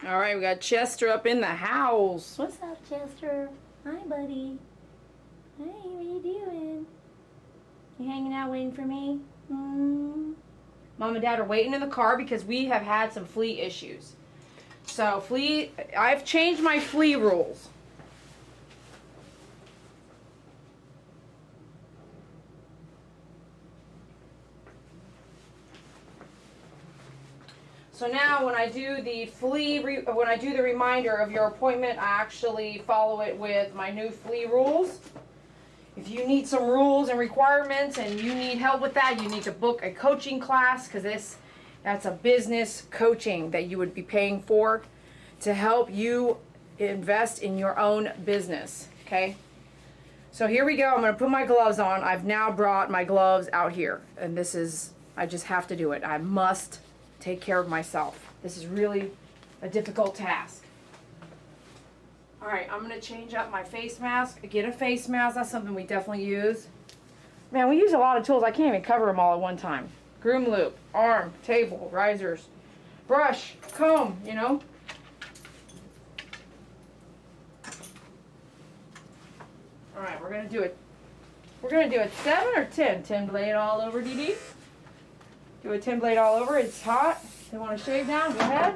All right, we got Chester up in the house. What's up, Chester? Hi, buddy. Hey, what you doing? You hanging out waiting for me? Mom and Dad are waiting in the car because we have had some flea issues. So I've changed my flea rules. So now when I do the reminder of your appointment, I actually follow it with my new flea rules. If you need some rules and requirements and you need help with that, you need to book a coaching class, because that's a business coaching that you would be paying for to help you invest in your own business, okay? So here we go. I'm going to put my gloves on. I've now brought my gloves out here, and I just have to do it. I must take care of myself. This is really a difficult task. All right, I'm gonna change up my face mask. Get a face mask, that's something we definitely use. Man, we use a lot of tools. I can't even cover them all at one time. Groom loop, arm, table, risers, brush, comb, you know. All right, we're gonna do it 7 or 10. 10 blade all over, DD. Do a 10 blade all over. It's hot. They want to shave down? Go ahead.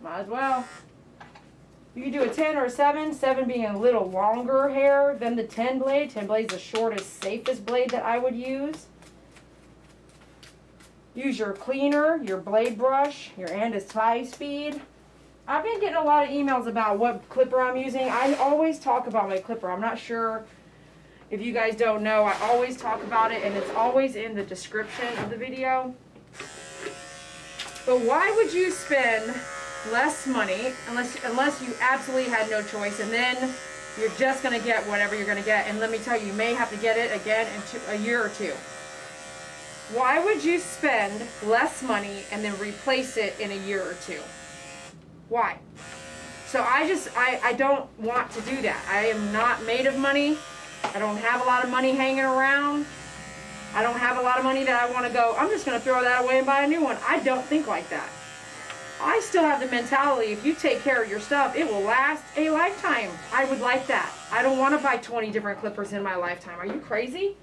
Might as well. You can do a 10 or a 7. 7 being a little longer hair than the 10 blade. 10 blade is the shortest, safest blade that I would use. Use your cleaner, your blade brush, your Andis 5-speed. I've been getting a lot of emails about what clipper I'm using. I always talk about my clipper. I'm not sure if you guys don't know. I always talk about it, and it's always in the description of the video. But why would you spend less money unless you absolutely had no choice, and then you're just going to get whatever you're going to get? And let me tell you, you may have to get it again in a year or two. Why would you spend less money and then replace it in a year or two? Why? So I don't want to do that. I am not made of money. I don't have a lot of money hanging around. I don't have a lot of money that I want to go, I'm just going to throw that away and buy a new one. I don't think like that. I still have the mentality, if you take care of your stuff, it will last a lifetime. I would like that. I don't want to buy 20 different clippers in my lifetime. Are you crazy?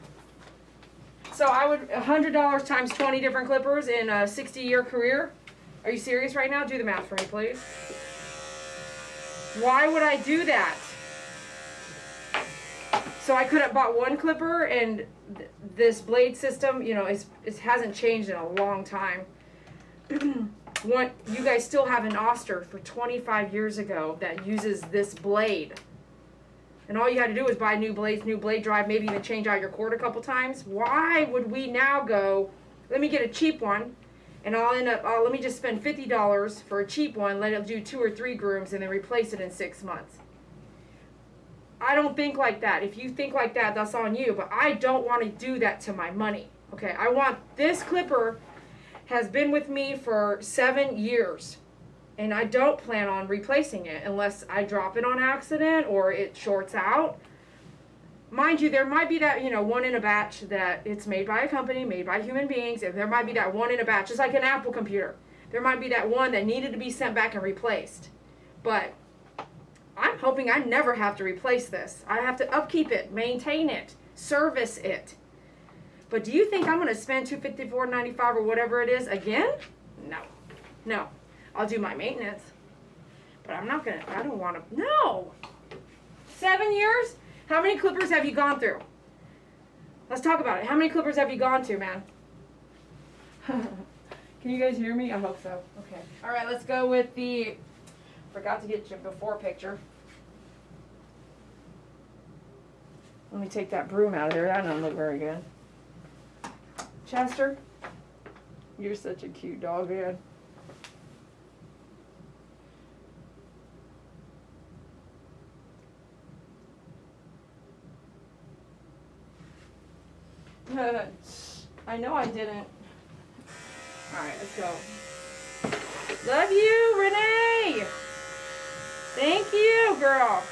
So I would, $100 times 20 different clippers in a 60-year career? Are you serious right now? Do the math for me, please. Why would I do that? So I could have bought one clipper, and this blade system, you know, it hasn't changed in a long time. You guys still have an Oster for 25 years ago that uses this blade. And all you had to do was buy new blades, new blade drive, maybe even change out your cord a couple times. Why would we now go, let me get a cheap one, and let me just spend $50 for a cheap one, let it do 2 or 3 grooms, and then replace it in 6 months? I don't think like that. If you think like that, that's on you. But I don't want to do that to my money. Okay, I want this clipper has been with me for 7 years. And I don't plan on replacing it unless I drop it on accident or it shorts out. Mind you, there might be that, one in a batch that it's made by a company, made by human beings. And there might be that one in a batch, just like an Apple computer. There might be that one that needed to be sent back and replaced. But I'm hoping I never have to replace this. I have to upkeep it, maintain it, service it. But do you think I'm going to spend $254.95 or whatever it is again? No. No. I'll do my maintenance. But I'm not going to, I don't want to, no. 7 years? How many clippers have you gone through? Let's talk about it. How many clippers have you gone to, man? Can you guys hear me? I hope so. Okay. All right, let's go with the, forgot to get your before picture. Let me take that broom out of there. That doesn't look very good. Chester, you're such a cute dog, man. I know I didn't. Alright, let's go. Love you, Renee! Thank you, girl.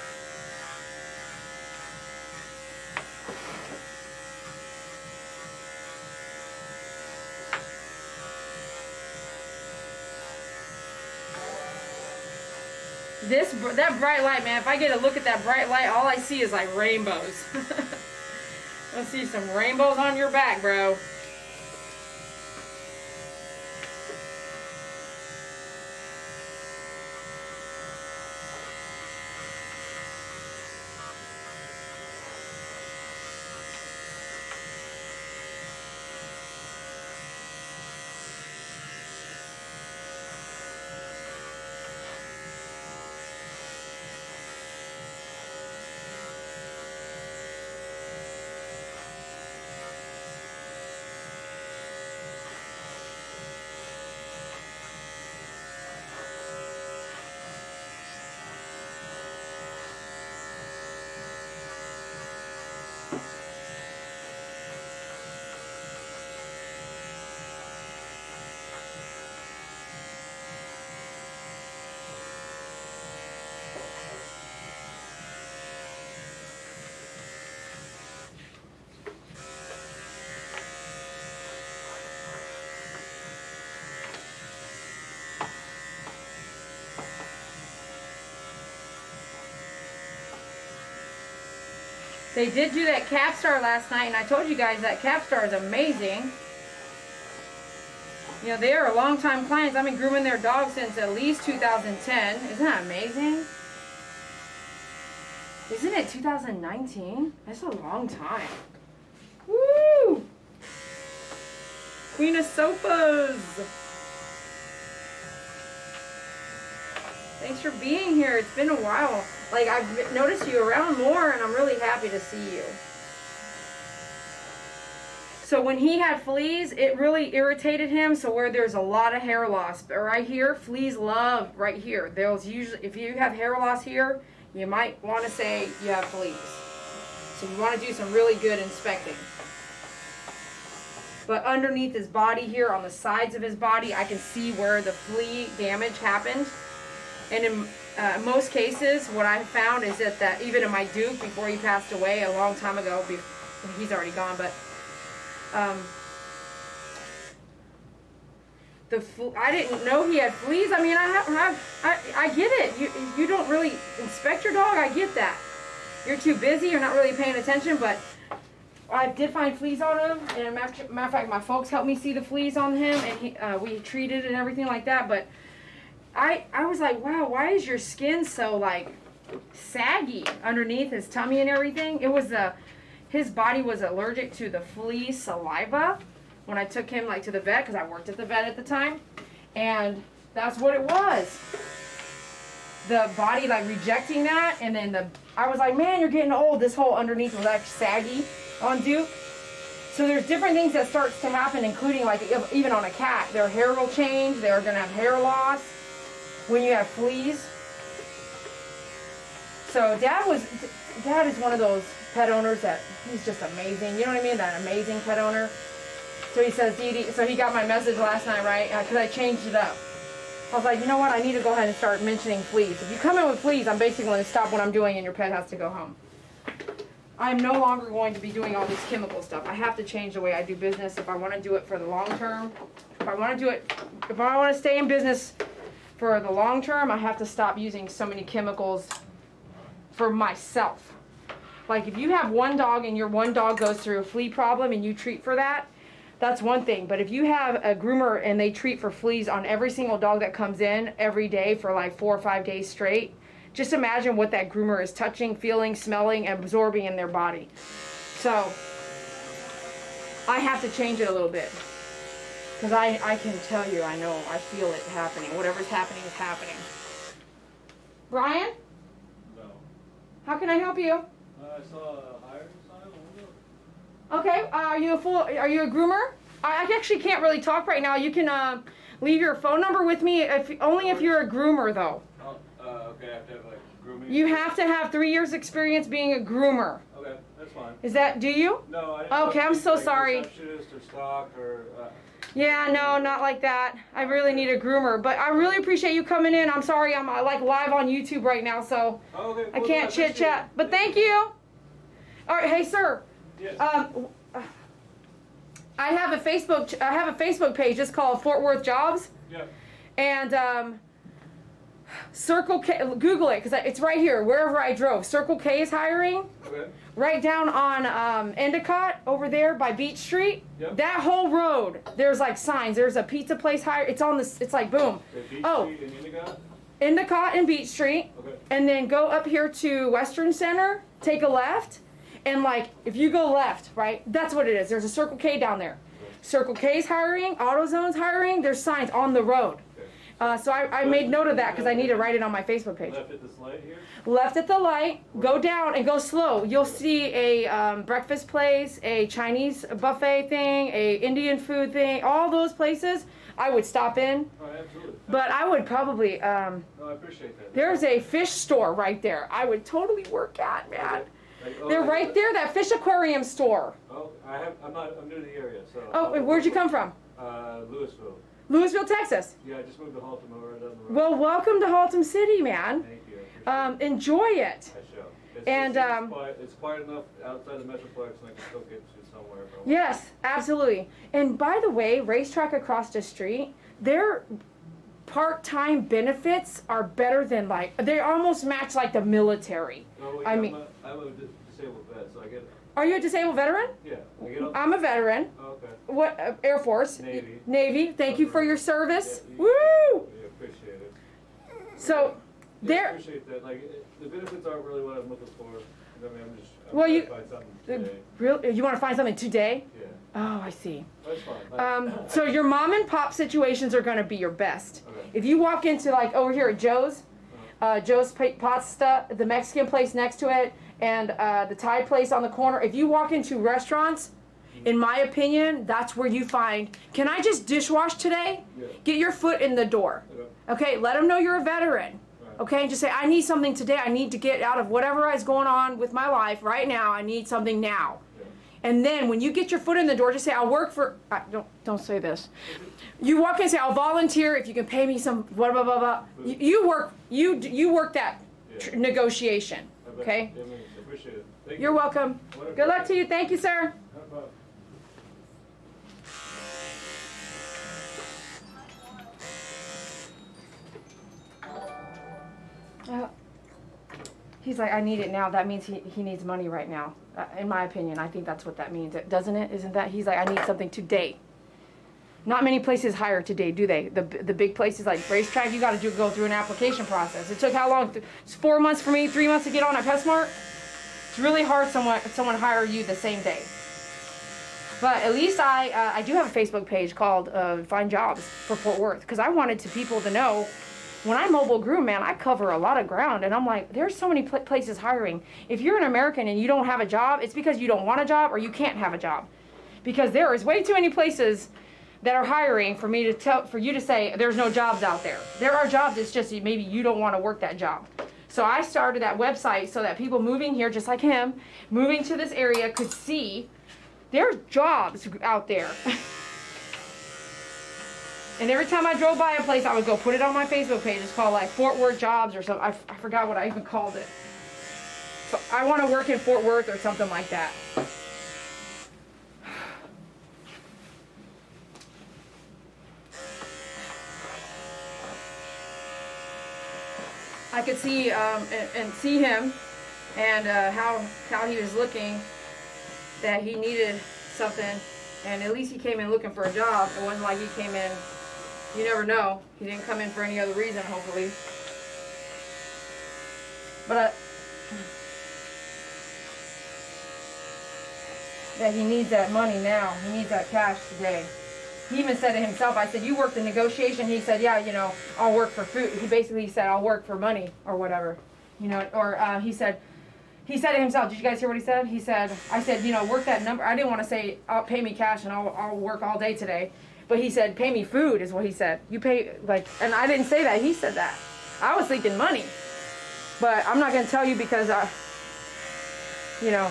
That bright light, man. If I get a look at that bright light, all I see is like rainbows. I see some rainbows on your back, bro. They did do that Capstar last night, and I told you guys that Capstar is amazing. You know, they are long-time clients. I've been grooming their dog since at least 2010. Isn't that amazing? Isn't it 2019? That's a long time. Woo! Queen of Sofas. Thanks for being here. It's been a while. Like, I've noticed you around more, and I'm really happy to see you. So when he had fleas, it really irritated him. So where there's a lot of hair loss, but right here, fleas love right here. There's usually, if you have hair loss here, you might want to say you have fleas. So you want to do some really good inspecting. But underneath his body here, on the sides of his body, I can see where the flea damage happened. And in most cases, what I found is that even in my Duke, before he passed away a long time ago, he's already gone, but I didn't know he had fleas. I mean, I get it. You don't really inspect your dog. I get that. You're too busy. You're not really paying attention, but I did find fleas on him. And matter of fact, my folks helped me see the fleas on him, and we treated and everything like that, but I was like, wow, why is your skin so like saggy underneath his tummy and everything? It was his body was allergic to the flea saliva when I took him like to the vet, because I worked at the vet at the time, and that's what it was. The body like rejecting that, and then I was like, man, you're getting old. This whole underneath was like saggy on Duke. So there's different things that starts to happen, including like even on a cat, their hair will change. They're gonna have hair loss when you have fleas. So Dad is one of those pet owners that he's just amazing. You know what I mean? That amazing pet owner. So he says, Dee Dee, so he got my message last night, right? Because I changed it up. I was like, you know what? I need to go ahead and start mentioning fleas. If you come in with fleas, I'm basically going to stop what I'm doing and your pet has to go home. I'm no longer going to be doing all this chemical stuff. I have to change the way I do business if I want to do it for the long term. If I want to stay in business for the long term, I have to stop using so many chemicals for myself. Like if you have one dog and your one dog goes through a flea problem and you treat for that, that's one thing. But if you have a groomer and they treat for fleas on every single dog that comes in every day for like 4 or 5 days straight, just imagine what that groomer is touching, feeling, smelling, and absorbing in their body. So I have to change it a little bit. Because I can tell you, I know, I feel it happening. Whatever's happening is happening. Brian? No. How can I help you? I saw a hiring sign on the window. Okay, are you a groomer? I actually can't really talk right now. You can leave your phone number with me, only if you're a groomer though. Oh, okay, I have to have like grooming. You have to have 3 years experience being a groomer. Okay, that's fine. Is that, do you? No, I didn't. Okay, I'm so like sorry. Receptionist or stock or. Yeah, no, not like that. I really need a groomer, but I really appreciate you coming in. I'm sorry, I'm like live on YouTube right now, so Oh, okay. I can't chit chat. But thank you. All right, hey sir. Yes. I have a Facebook page. It's called Fort Worth Jobs. Yeah. And Circle K, Google it, because it's right here, wherever I drove. Circle K is hiring. Okay. Right down on Endicott, over there by Beach Street. Yep. That whole road, there's like signs. There's a pizza place hire. It's on this. It's like boom. Okay, Beach Oh. Street in Endicott? Endicott and Beach Street. Okay. And then go up here to Western Center. Take a left, and like if you go left, right, that's what it is. There's a Circle K down there. Okay. Circle K's hiring. AutoZone's hiring. There's signs on the road. Okay. So I made note of that because I need to write it on my Facebook page. Left at this light here? Left at the light, go down and go slow. You'll see a breakfast place, a Chinese buffet thing, a Indian food thing, all those places I would stop in. Oh, absolutely. But I would probably, No, I appreciate that. there's a fish store right there I would totally work at, man. Like, oh, They're like right that? there, that fish aquarium store. Oh, I'm new to the area, so. Oh, where'd you come from? Louisville. Louisville, Texas. Yeah, I just moved to Haltom over down the road. Well, welcome to Haltom City, man. Thank you. I appreciate it. Enjoy it. I shall. And, it's quiet enough outside the Metroplex, and I can still get to somewhere if I want. Yes, absolutely. And by the way, racetrack across the street, their part-time benefits are better than like, they almost match like the military. No, I mean- I'm a disabled vet, so I get, Are you a disabled veteran? yeah, I get all. I'm a veteran. Oh, okay. What, Air Force? Navy. Navy, thank you for your service. Yeah, Woo! Yeah, appreciate it. So, Yeah, I there, appreciate that. Like, the benefits aren't really what I'm looking for. I mean, I'm Well, trying you- to find something today. real, you want to find something today? Yeah, Oh, I see. that's fine. So your mom and pop situations are going to be your best. Okay. If you walk into like over here at Joe's, Joe's Pasta, the Mexican place next to it, and the Thai place on the corner, if you walk into restaurants, in my opinion, that's where you find, can I just dishwash today? Yeah. Get your foot in the door. Okay. Okay, let them know you're a veteran. Right. Okay, and just say, I need something today. I need to get out of whatever is going on with my life right now. I need something now. Yeah. And then when you get your foot in the door, just say, I'll work for, don't say this. You walk in and say, I'll volunteer if you can pay me some, blah, blah, blah, blah. You work that Yeah. negotiation, I bet. okay? Yeah, man, I appreciate it. Thank You're you. welcome. Wonderful. Good luck to you. Thank you, sir. No problem. He's like, I need it now. That means he needs money right now. In my opinion, I think that's what that means. Doesn't it? Isn't that? He's like, I need something today. Not many places hire today, do they? The big places like racetrack, you got to go through an application process. It took how long? It's 4 months for me, 3 months to get on at PetSmart. It's really hard someone hire you the same day. But at least I do have a Facebook page called Find Jobs for Fort Worth, because I wanted people to know when I mobile groom, man, I cover a lot of ground, and I'm like, there's so many places hiring. If you're an American and you don't have a job, it's because you don't want a job or you can't have a job, because there is way too many places that are hiring for you to say there's no jobs out there. There are jobs. It's just maybe you don't want to work that job. So I started that website so that people moving here, just like him, moving to this area, could see there's jobs out there. And every time I drove by a place, I would go put it on my Facebook page. It's called like Fort Worth Jobs or something. I forgot what I even called it. So I want to work in Fort Worth or something like that. I could see and see him and how he was looking, that he needed something, and at least he came in looking for a job. It wasn't like he came in, you never know, he didn't come in for any other reason, hopefully. But that he needs that money now. He needs that cash today. He even said it himself. I said, you work the negotiation? He said, yeah, you know, I'll work for food. He basically said, I'll work for money or whatever. You know, or he said it himself. Did you guys hear what he said? He said, I said, you know, work that number. I didn't want to say, pay me cash and I'll work all day today. But he said, pay me food is what he said. You pay, like, and I didn't say that. He said that. I was thinking money. But I'm not going to tell you because, you know,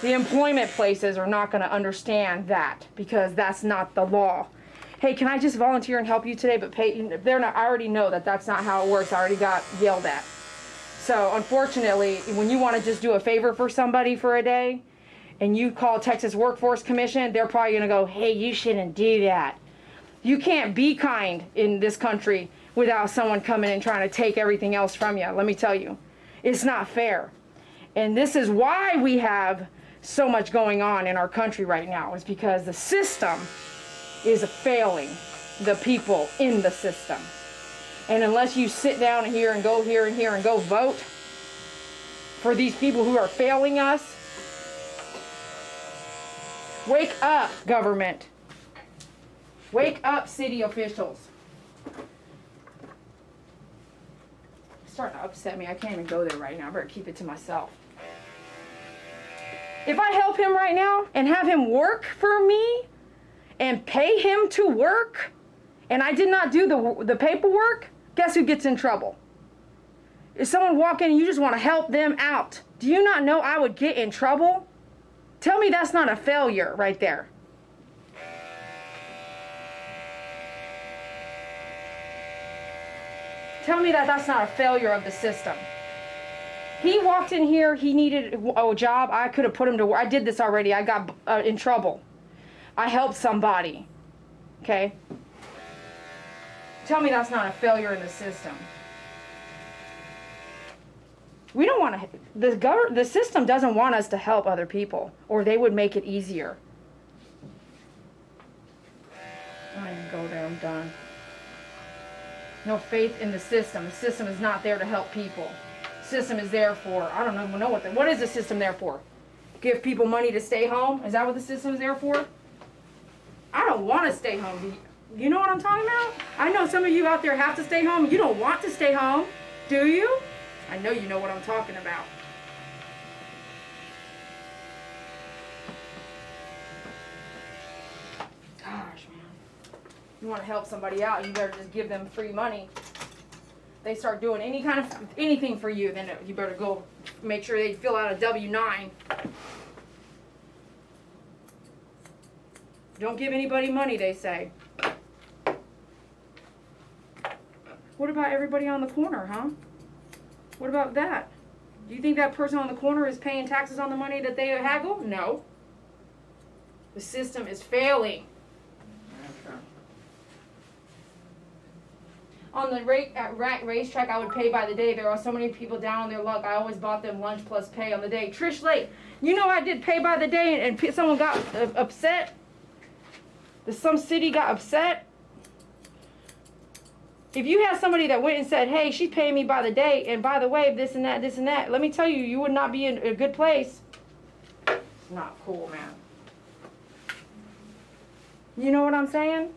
the employment places are not going to understand that because that's not the law. Hey, can I just volunteer and help you today? But pay, they're not. I already know that that's not how it works. I already got yelled at. So unfortunately, when you want to just do a favor for somebody for a day, and you call Texas Workforce Commission, they're probably going to go, hey, you shouldn't do that. You can't be kind in this country without someone coming and trying to take everything else from you. Let me tell you, it's not fair. And this is why we have so much going on in our country right now, is because the system is failing the people in the system. And unless you sit down here and go here and here and go vote for these people who are failing us, wake up, government. Wake up, city officials. It's starting to upset me. I can't even go there right now. I better keep it to myself. If I help him right now and have him work for me and pay him to work, and I did not do the paperwork, guess who gets in trouble? If someone walk in and you just want to help them out, do you not know I would get in trouble? Tell me that's not a failure right there. Tell me that that's not a failure of the system. He walked in here, he needed a job, I could have put him to work. I did this already, I got in trouble. I helped somebody, okay? Tell me that's not a failure in the system. We don't want to, the system doesn't want us to help other people, or they would make it easier. I don't even go there, I'm done. No faith in the system. The system is not there to help people. The system is there for, I don't even know what is the system there for? Give people money to stay home? Is that what the system is there for? I don't want to stay home. You know what I'm talking about? I know some of you out there have to stay home. You don't want to stay home, do you? I know you know what I'm talking about. Gosh, man. You want to help somebody out, you better just give them free money. They start doing anything for you, then you better go make sure they fill out a W-9. Don't give anybody money, they say. What about everybody on the corner, huh? What about that? Do you think that person on the corner is paying taxes on the money that they haggle? No. The system is failing. On the racetrack, I would pay by the day. There are so many people down on their luck. I always bought them lunch plus pay on the day. Trish Lake, you know I did pay by the day and someone got upset? Some city got upset? If you had somebody that went and said, hey, she's paying me by the day, and by the way, this and that, let me tell you, you would not be in a good place. It's not cool, man. You know what I'm saying?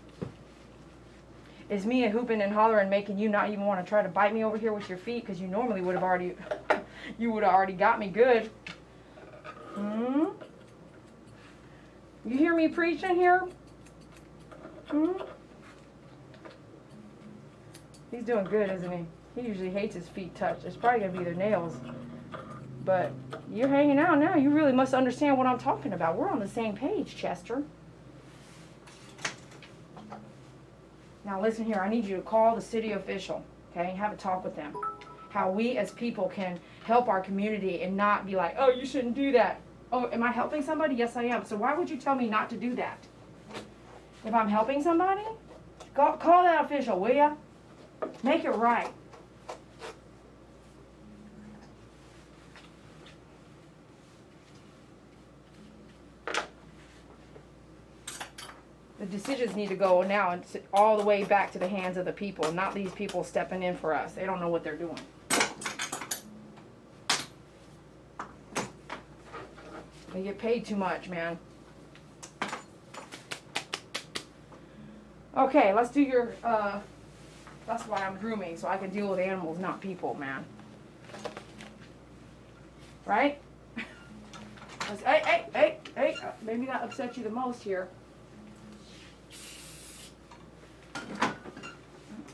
It's me hooping and hollering, making you not even want to try to bite me over here with your feet, because you normally would have already, you would have already got me good. You hear me preaching here? He's doing good, isn't he? He usually hates his feet touched. It's probably going to be their nails. But you're hanging out now. You really must understand what I'm talking about. We're on the same page, Chester. Now listen here. I need you to call the city official, okay, and have a talk with them. How we as people can help our community and not be like, oh, you shouldn't do that. Oh, am I helping somebody? Yes, I am. So why would you tell me not to do that? If I'm helping somebody, call that official, will ya? Make it right. The decisions need to go now and all the way back to the hands of the people, not these people stepping in for us. They don't know what they're doing. They get paid too much, man. Okay, let's do your, that's why I'm grooming, so I can deal with animals, not people, man. Right? Hey, maybe that upset you the most here.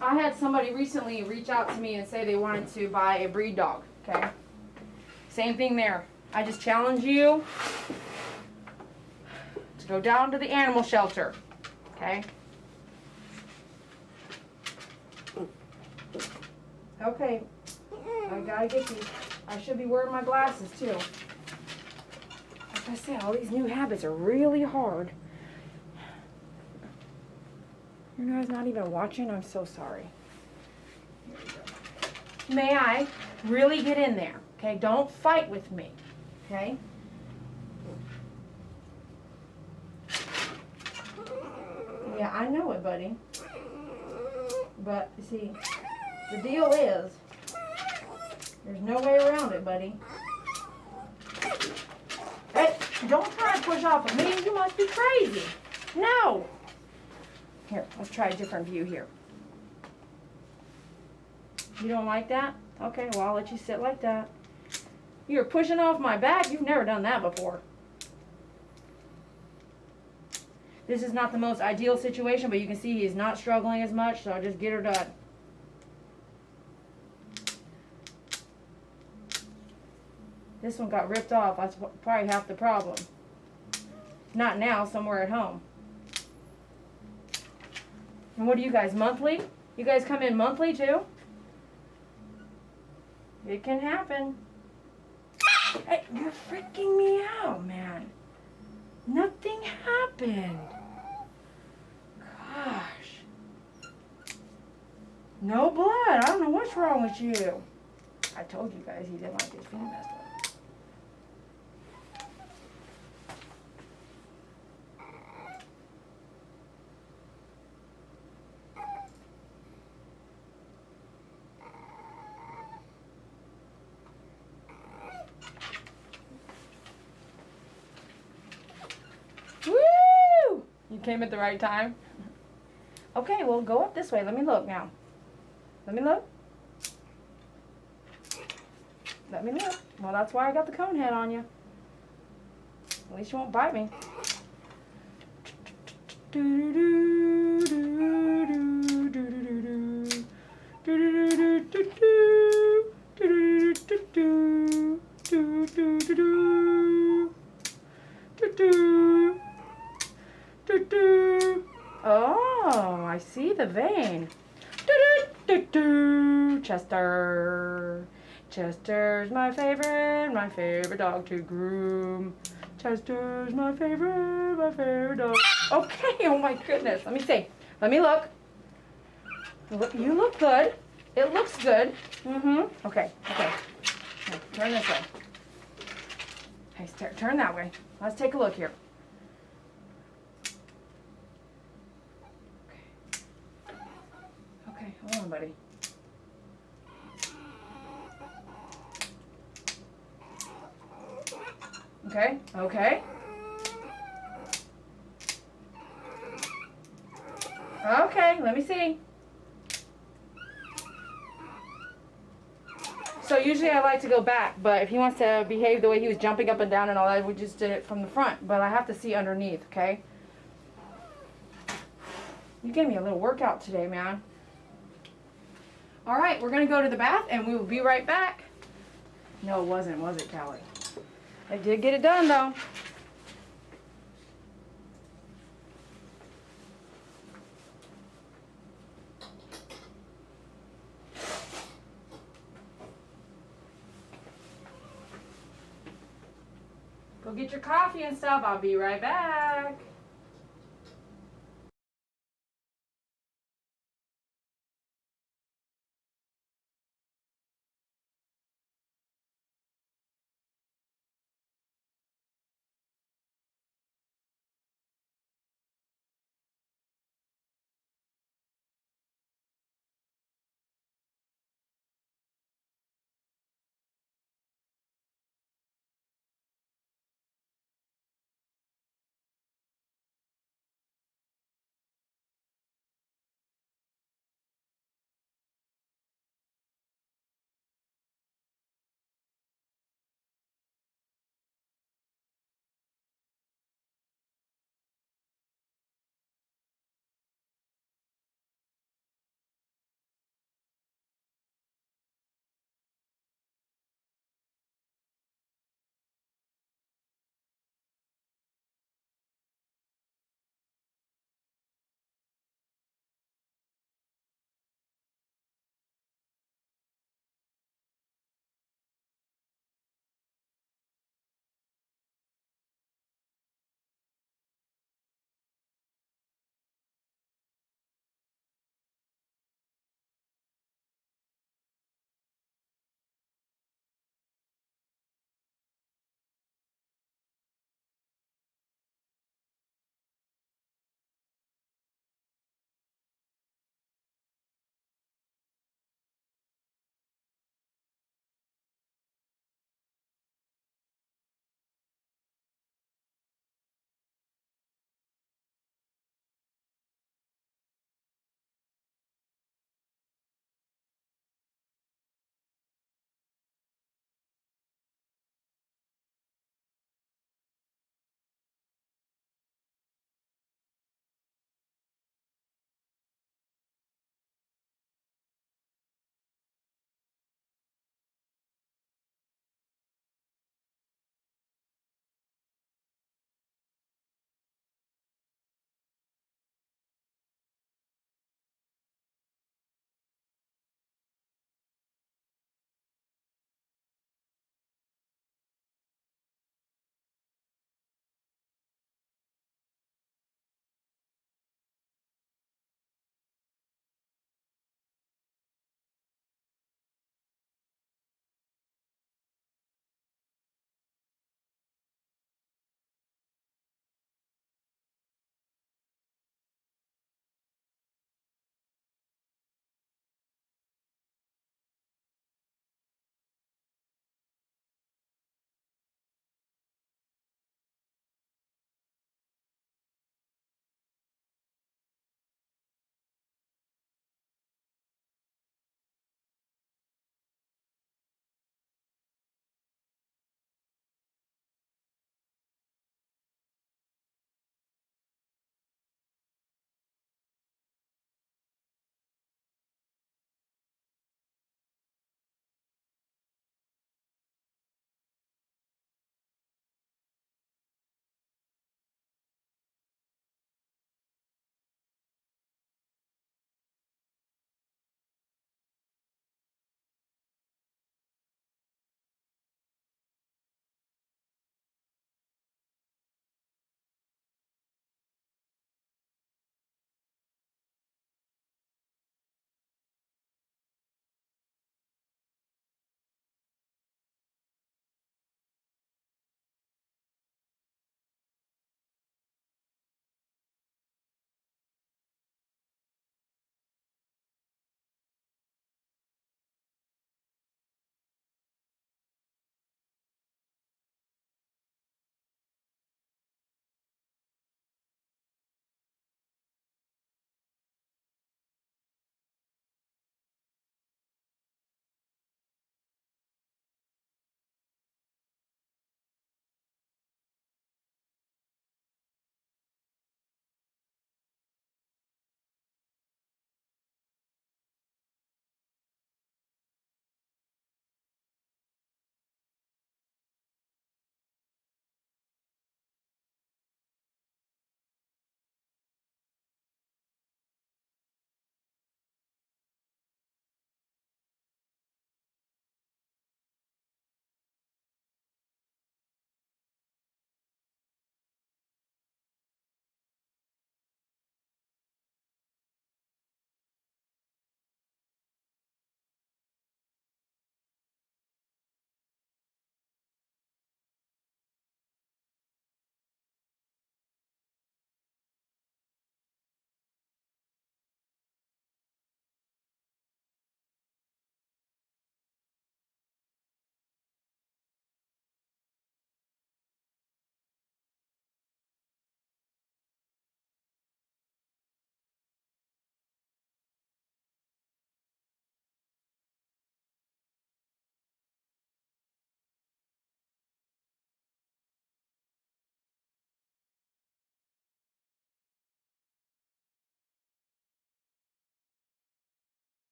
I had somebody recently reach out to me and say they wanted to buy a breed dog, okay? Same thing there. I just challenge you to go down to the animal shelter, okay? Okay, I gotta get you. I should be wearing my glasses too. Like I said, all these new habits are really hard. You guys not even watching? I'm so sorry. may I really get in there? Okay, don't fight with me. Okay? Yeah, I know it, buddy. But, you see, the deal is, there's no way around it, buddy. Hey, don't try to push off of me. You must be crazy. No. Here, let's try a different view here. You don't like that? Okay, well, I'll let you sit like that. You're pushing off my back? You've never done that before. This is not the most ideal situation, but you can see he's not struggling as much, so just get her done. This one got ripped off. That's probably half the problem. Not now, somewhere at home. And what are you guys, monthly? You guys come in monthly too? It can happen. Hey, you're freaking me out, man. Nothing happened. Gosh. No blood. I don't know what's wrong with you. I told you guys he didn't like his feet messed up. Woo! You came at the right time. Okay, well, go up this way. Let me look now. Let me look. Let me look. Well, that's why I got the cone head on you. At least you won't bite me. Oh, I see the vein. Chester. Chester's my favorite dog to groom. Chester's my favorite dog. Okay, oh my goodness. Let me see. Let me look. You look good. It looks good. Okay, okay. Now, turn this way. Okay, turn that way. Let's take a look here. Okay, hold on, buddy. Okay, okay. Okay, let me see. So usually I like to go back, but if he wants to behave the way he was jumping up and down and all that, we just did it from the front. But I have to see underneath, okay? You gave me a little workout today, man. All right, we're going to go to the bath, and we will be right back. No, it wasn't, was it, Callie? I did get it done, though. Go get your coffee and stuff. I'll be right back.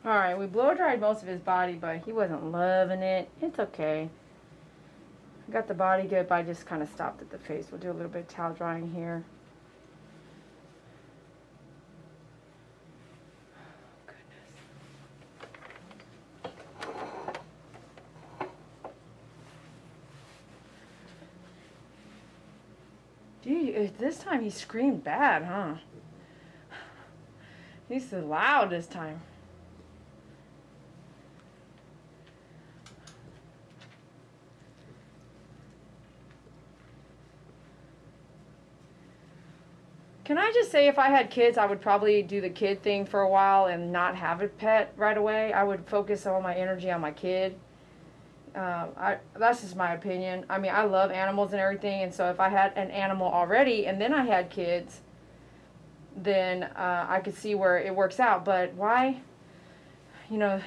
Alright, we blow dried most of his body, but he wasn't loving it. It's okay. Got the body good, but I just kind of stopped at the face. We'll do a little bit of towel drying here. Gee, this time he screamed bad, huh? He's so loud this time. Can I just say, if I had kids, I would probably do the kid thing for a while and not have a pet right away. I would focus all my energy on my kid. That's just my opinion. I mean, I love animals and everything, and so if I had an animal already and then I had kids, then I could see where it works out. But why? You know,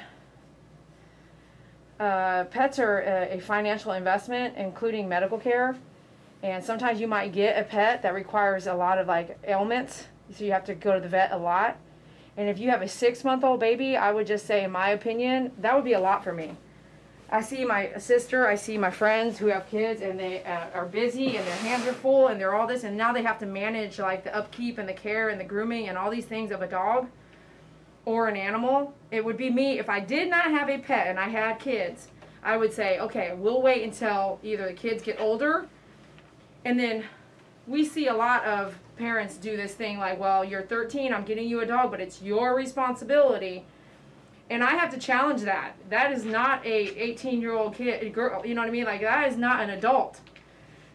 pets are a financial investment, including medical care. And sometimes you might get a pet that requires a lot of like ailments, so you have to go to the vet a lot. And if you have a 6-month-old baby, I would just say, in my opinion, that would be a lot for me. I see my sister, I see my friends who have kids, and they are busy, and their hands are full, and they're all this, and now they have to manage like the upkeep and the care and the grooming and all these things of a dog or an animal. It would be me, if I did not have a pet and I had kids, I would say, okay, we'll wait until either the kids get older. And then we see a lot of parents do this thing like, well, you're 13, I'm getting you a dog, but it's your responsibility. And I have to challenge that. That is not a 18-year-old kid, girl, you know what I mean? Like, that is not an adult.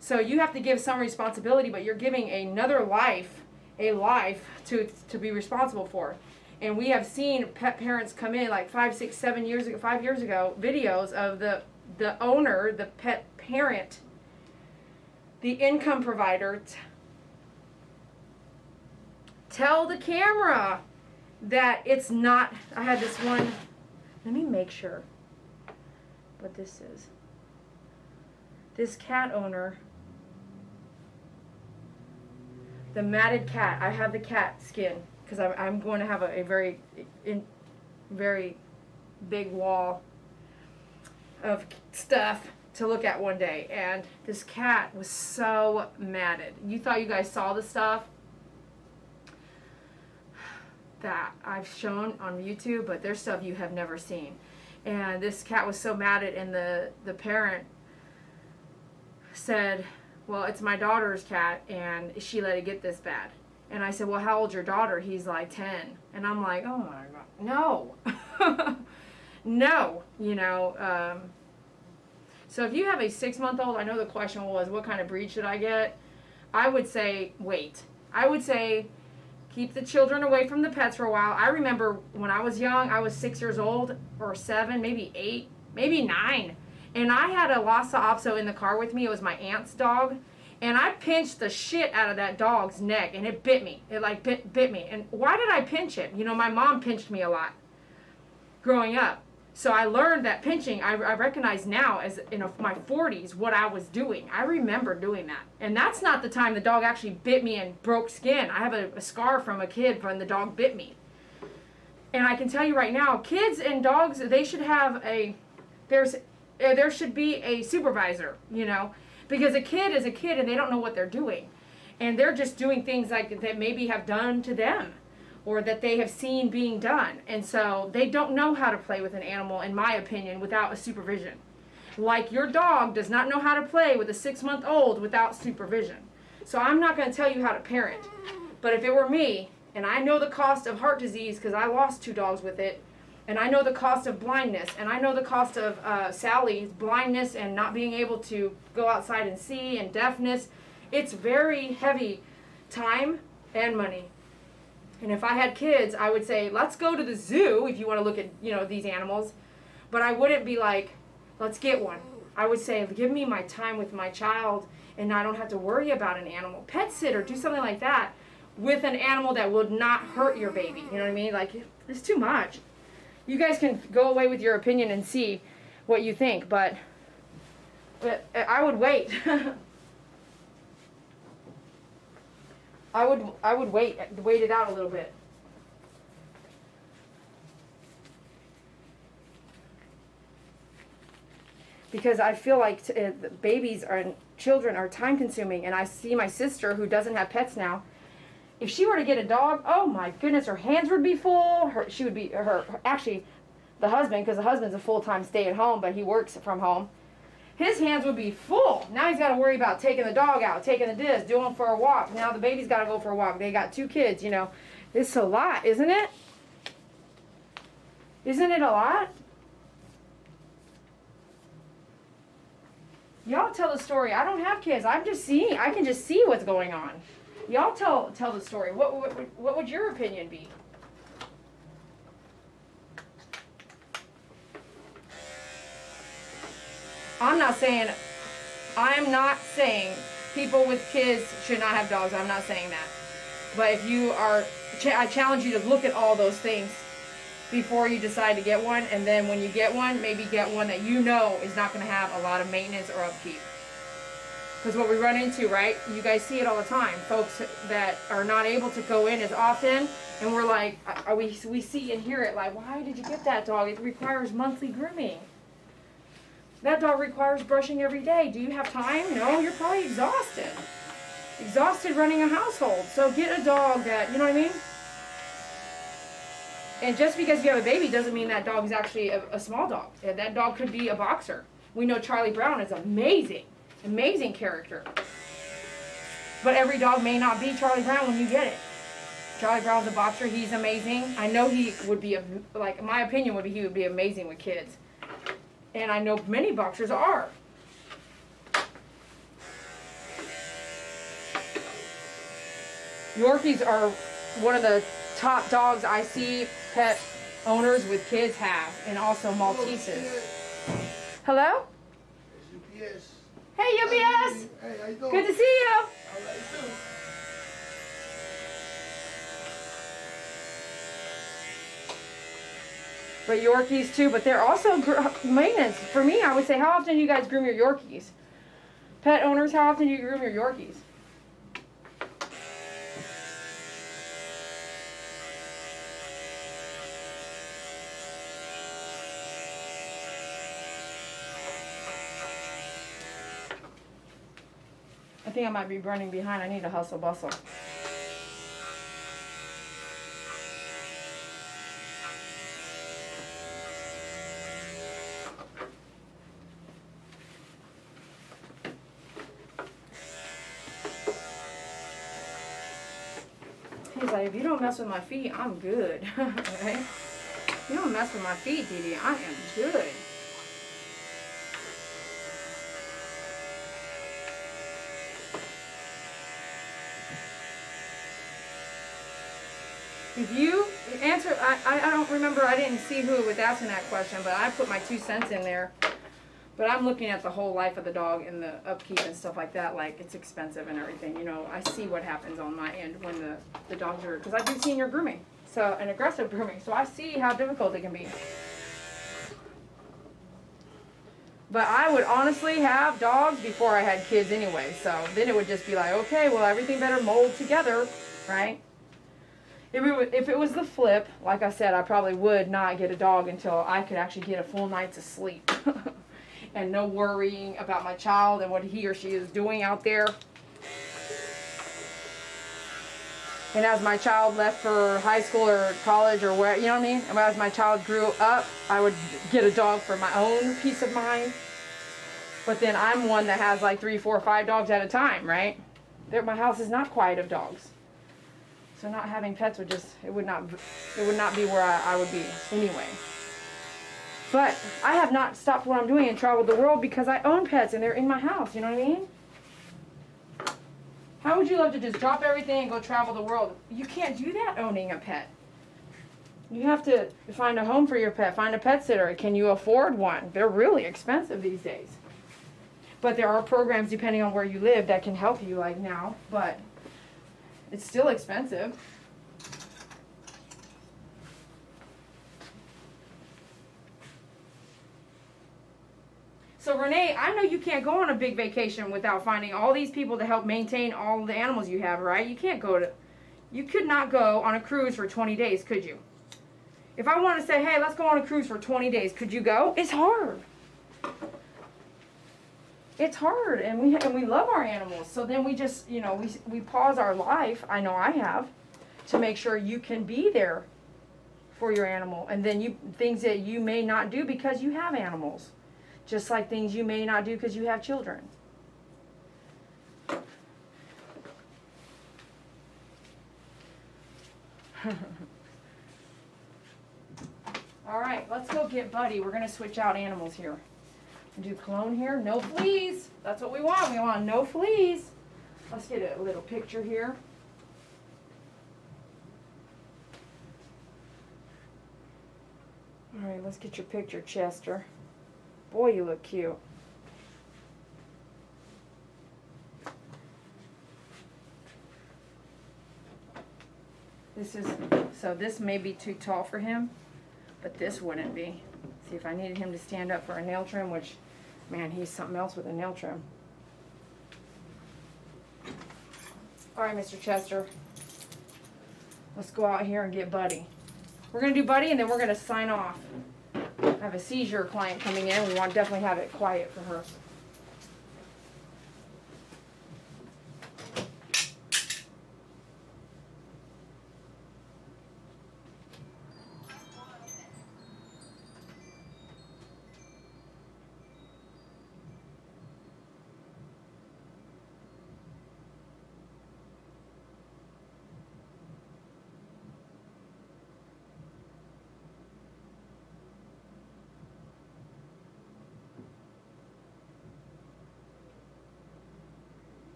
So you have to give some responsibility, but you're giving another life, a life to be responsible for. And we have seen pet parents come in like 5 years ago, videos of the owner, the pet parent, the income provider, tell the camera that it's not. I had this one, let me make sure what this is. This cat owner, the matted cat, I have the cat skin because I'm going to have a very big wall of stuff to look at one day, and this cat was so matted. You thought you guys saw the stuff that I've shown on YouTube, but there's stuff you have never seen. And this cat was so matted, and the parent said, well, it's my daughter's cat, and she let it get this bad. And I said, well, how old's your daughter? He's like 10. And I'm like, oh my God, no. No, you know. So if you have a 6-month-old, I know the question was, what kind of breed should I get? I would say, wait. I would say, keep the children away from the pets for a while. I remember when I was young, I was 6 years old, or 7, maybe 8, maybe 9. And I had a Lhasa Apso in the car with me. It was my aunt's dog. And I pinched the shit out of that dog's neck, and it bit me. It like bit me. And why did I pinch it? You know, my mom pinched me a lot growing up. So I learned that pinching, I recognize now as in my 40s what I was doing. I remember doing that. And that's not the time the dog actually bit me and broke skin. I have a scar from a kid when the dog bit me. And I can tell you right now, kids and dogs, they should have there should be a supervisor, you know. Because a kid is a kid and they don't know what they're doing. And they're just doing things like that maybe have done to them, or that they have seen being done. And so they don't know how to play with an animal, in my opinion, without a supervision. Like your dog does not know how to play with a 6-month-old without supervision. So I'm not going to tell you how to parent. But if it were me, and I know the cost of heart disease because I lost 2 dogs with it, and I know the cost of blindness, and I know the cost of Sally's blindness and not being able to go outside and see, and deafness, it's very heavy time and money. And if I had kids, I would say, let's go to the zoo if you want to look at, you know, these animals. But I wouldn't be like, let's get one. I would say, give me my time with my child, and I don't have to worry about an animal. Pet sitter, do something like that with an animal that would not hurt your baby. You know what I mean? Like, it's too much. You guys can go away with your opinion and see what you think, but I would wait. I would wait it out a little bit. because I feel like babies and children are time consuming. And I see my sister who doesn't have pets now. If she were to get a dog, oh my goodness, her hands would be full. Actually, the husband, because the husband's a full-time stay-at-home, but he works from home. His hands would be full. Now he's got to worry about taking the dog out, taking the doing for a walk. Now the baby's got to go for a walk. They got 2 kids, you know. It's a lot, isn't it? Isn't it a lot? Y'all tell the story. I don't have kids. I'm just seeing. I can just see what's going on. Y'all tell the story. What would your opinion be? I'm not saying people with kids should not have dogs. I'm not saying that. But if you are, I challenge you to look at all those things before you decide to get one. And then when you get one, maybe get one that you know is not going to have a lot of maintenance or upkeep. Because what we run into, right? You guys see it all the time. Folks that are not able to go in as often. And we're like, we see and hear it like, why did you get that dog? It requires monthly grooming. That dog requires brushing every day. Do you have time? No, you're probably exhausted. Exhausted running a household. So get a dog that, you know what I mean? And just because you have a baby doesn't mean that dog is actually a small dog. That dog could be a boxer. We know Charlie Brown is amazing. Amazing character. But every dog may not be Charlie Brown when you get it. Charlie Brown's a boxer. He's amazing. I know he would be, my opinion would be he would be amazing with kids. And I know many boxers are. Yorkies are one of the top dogs I see pet owners with kids have, and also Malteses. Hello? UPS. Hey, UPS! Hey, how you doing? Good to see you! All right, too. But Yorkies too, but they're also maintenance. For me, I would say, how often do you guys groom your Yorkies? Pet owners, how often do you groom your Yorkies? I think I might be running behind. I need to hustle bustle. He's like, if you don't mess with my feet, I'm good. Right? If you don't mess with my feet, Dee, I am good. If you answer, I don't remember, I didn't see who was asking that question, but I put my 2 cents in there. But I'm looking at the whole life of the dog and the upkeep and stuff like that, like it's expensive and everything. You know, I see what happens on my end when the dogs are, because I do senior grooming, so, and aggressive grooming, so I see how difficult it can be. But I would honestly have dogs before I had kids anyway, so then it would just be like, okay, well everything better mold together, right? If it was the flip, like I said, I probably would not get a dog until I could actually get a full night's of sleep. And no worrying about my child and what he or she is doing out there. And as my child left for high school or college or where, you know what I mean? And as my child grew up, I would get a dog for my own peace of mind. But then I'm one that has like 3, 4, 5 dogs at a time, right? My house is not quiet of dogs. So not having pets would just, it would not be where I would be anyway. But I have not stopped what I'm doing and traveled the world because I own pets and they're in my house, you know what I mean? How would you love to just drop everything and go travel the world? You can't do that owning a pet. You have to find a home for your pet, find a pet sitter. Can you afford one? They're really expensive these days. But there are programs depending on where you live that can help you like now, but it's still expensive. So Renee, I know you can't go on a big vacation without finding all these people to help maintain all the animals you have, right? You could not go on a cruise for 20 days, could you? If I want to say, hey, let's go on a cruise for 20 days, could you go? It's hard. it's hard, and we love our animals. So then we just, you know, we pause our life. I know I have, to make sure you can be there for your animal, and then things that you may not do because you have animals, just like things you may not do because you have children. All right, let's go get Buddy. We're gonna switch out animals here. Do cologne here. No fleas. That's what we want. We want no fleas. Let's get a little picture here. All right, let's get your picture, Chester. Boy, you look cute. This may be too tall for him, but this wouldn't be. See, if I needed him to stand up for a nail trim, which, man, he's something else with a nail trim. All right, Mr. Chester. Let's go out here and get Buddy. We're going to do Buddy, and then we're going to sign off. I have a seizure client coming in. We want to definitely have it quiet for her.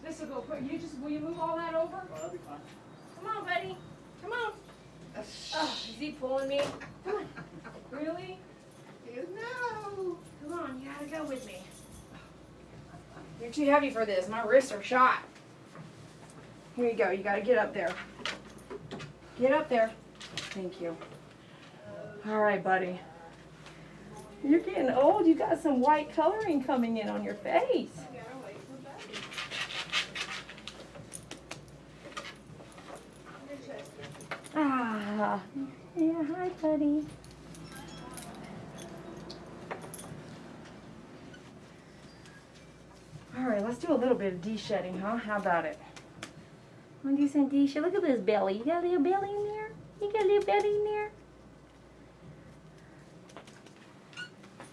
This will go quick. Will you move all that over? Oh, that'll be fine. Come on, buddy. Come on. Oh, is he pulling me? Come on. Really? No. Come on, you gotta go with me. You're too heavy for this. My wrists are shot. Here you go. You gotta get up there. Get up there. Thank you. All right, buddy. You're getting old. You got some white coloring coming in on your face. Ah, yeah, hi, buddy. All right, let's do a little bit of deshedding, huh? How about it? Want to do some deshed? Look at this belly. You got a little belly in there? You got a little belly in there?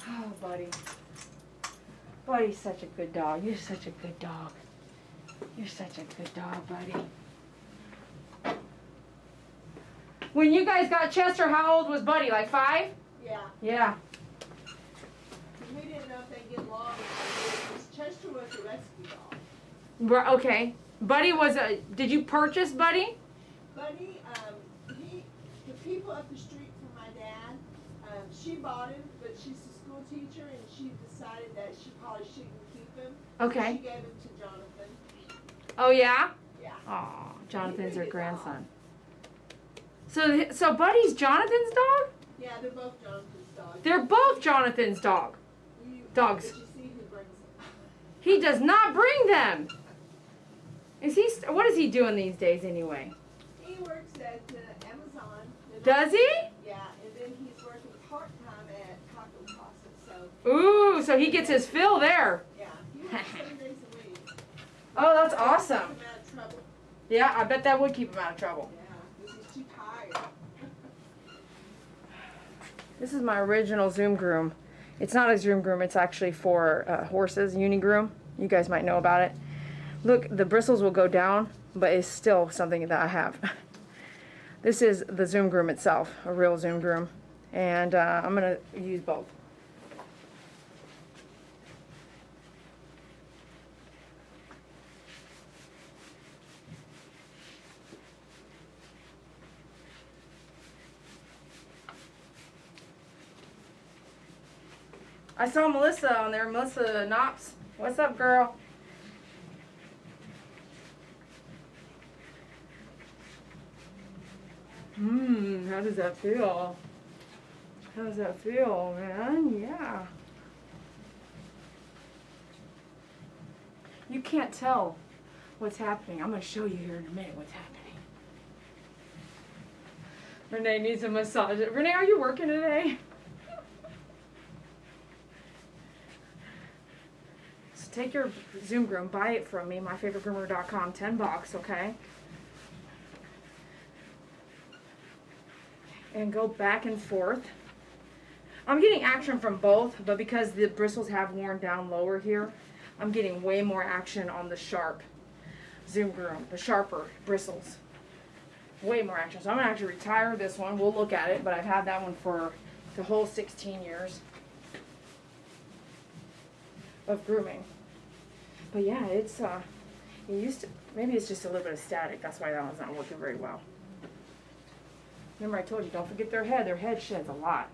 Oh, buddy. Buddy's such a good dog. You're such a good dog. You're such a good dog, buddy. When you guys got Chester, how old was Buddy? Like 5? Yeah. Yeah. We didn't know if they'd get along. Chester was a rescue dog. Okay. Buddy was a. Did you purchase Buddy? Buddy, the people up the street from my dad, she bought him, but she's a school teacher, and she decided that she probably shouldn't keep him. Okay. She gave him to Jonathan. Oh yeah. Yeah. Aw, Jonathan's her grandson. So Buddy's Jonathan's dog? Yeah, they're both Jonathan's dogs. They're both Jonathan's dogs. But you see who brings them. He does not bring them. What is he doing these days anyway? He works at Amazon. Does he? Yeah, and then he's working part-time at Taco Casa, so. Ooh, so he gets his fill there. Yeah, he works 7 days a week. Oh, that's Keep awesome. him out of trouble. Yeah, I bet that would keep him out of trouble. Yeah, because he's too tired. This is my original Zoom Groom. It's not a Zoom Groom, it's actually for horses, Uni Groom. You guys might know about it. Look, the bristles will go down, but it's still something that I have. This is the Zoom Groom itself, a real Zoom Groom. And I'm going to use both. I saw Melissa on there, Melissa Knox. What's up, girl? How does that feel? How does that feel, man? Yeah. You can't tell what's happening. I'm going to show you here in a minute what's happening. Renee needs a massage. Renee, are you working today? So take your Zoom Groom, buy it from me, myfavoritegroomer.com, $10, okay? And go back and forth. I'm getting action from both, but because the bristles have worn down lower here, I'm getting way more action on the sharp Zoom Groom, the sharper bristles. Way more action. So I'm going to actually retire this one. We'll look at it, but I've had that one for the whole 16 years of grooming. But yeah, it's, it used to, maybe it's just a little bit of static. That's why that one's not working very well. Remember I told you, don't forget their head. Their head sheds a lot.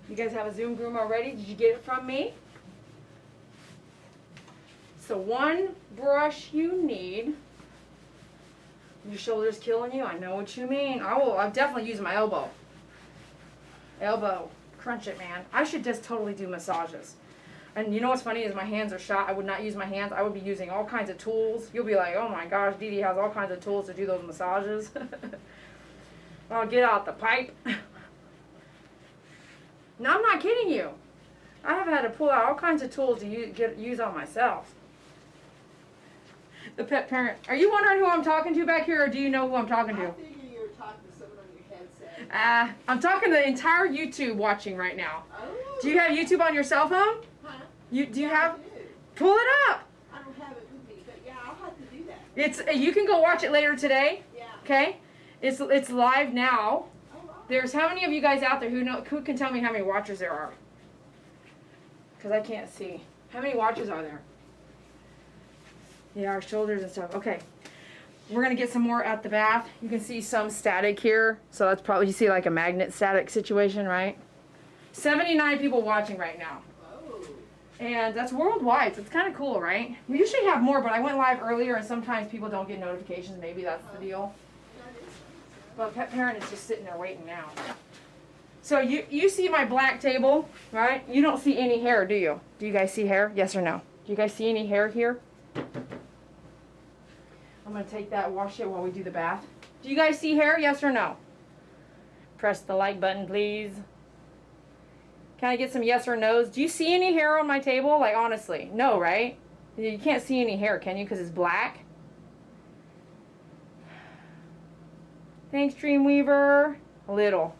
You guys have a Zoom Groom already? Did you get it from me? So one brush you need. Your shoulder's killing you? I know what you mean. I'll definitely use my elbow. Elbow. Crunch it, man. I should just totally do massages. And you know what's funny is my hands are shot. I would not use my hands. I would be using all kinds of tools. You'll be like, oh my gosh, Dee Dee has all kinds of tools to do those massages. I'll get out the pipe. No, I'm not kidding you. I have had to pull out all kinds of tools to use on myself. The pet parent. Are you wondering who I'm talking to back here, or do you know who I'm talking to? I figure you were talking to someone on your headset. I'm talking to the entire YouTube watching right now. Oh. Do you have YouTube on your cell phone? Huh? Do you Yeah, have? I do. Pull it up. I don't have it with me, but yeah, I'll have to do that. It's you can go watch it later today. Yeah. Okay, it's live now. Oh, wow. There's how many of you guys out there who can tell me how many watchers there are? Because I can't see. How many watchers are there? Yeah, our shoulders and stuff. Okay. We're going to get some more at the bath. You can see some static here. So that's probably, you see like a magnet static situation, right? 79 people watching right now. Oh. And that's worldwide. So it's kind of cool, right? We usually have more, but I went live earlier and sometimes people don't get notifications. Maybe that's the deal. That is nice. But Pet Parent is just sitting there waiting now. So you see my black table, right? You don't see any hair, do you? Do you guys see hair? Yes or no? Do you guys see any hair here? I'm going to take that, wash it while we do the bath. Do you guys see hair? Yes or no? Press the like button, please. Can I get some yes or no's? Do you see any hair on my table? Like, honestly. No, right? You can't see any hair, can you? Because it's black. Thanks, Dreamweaver. A little.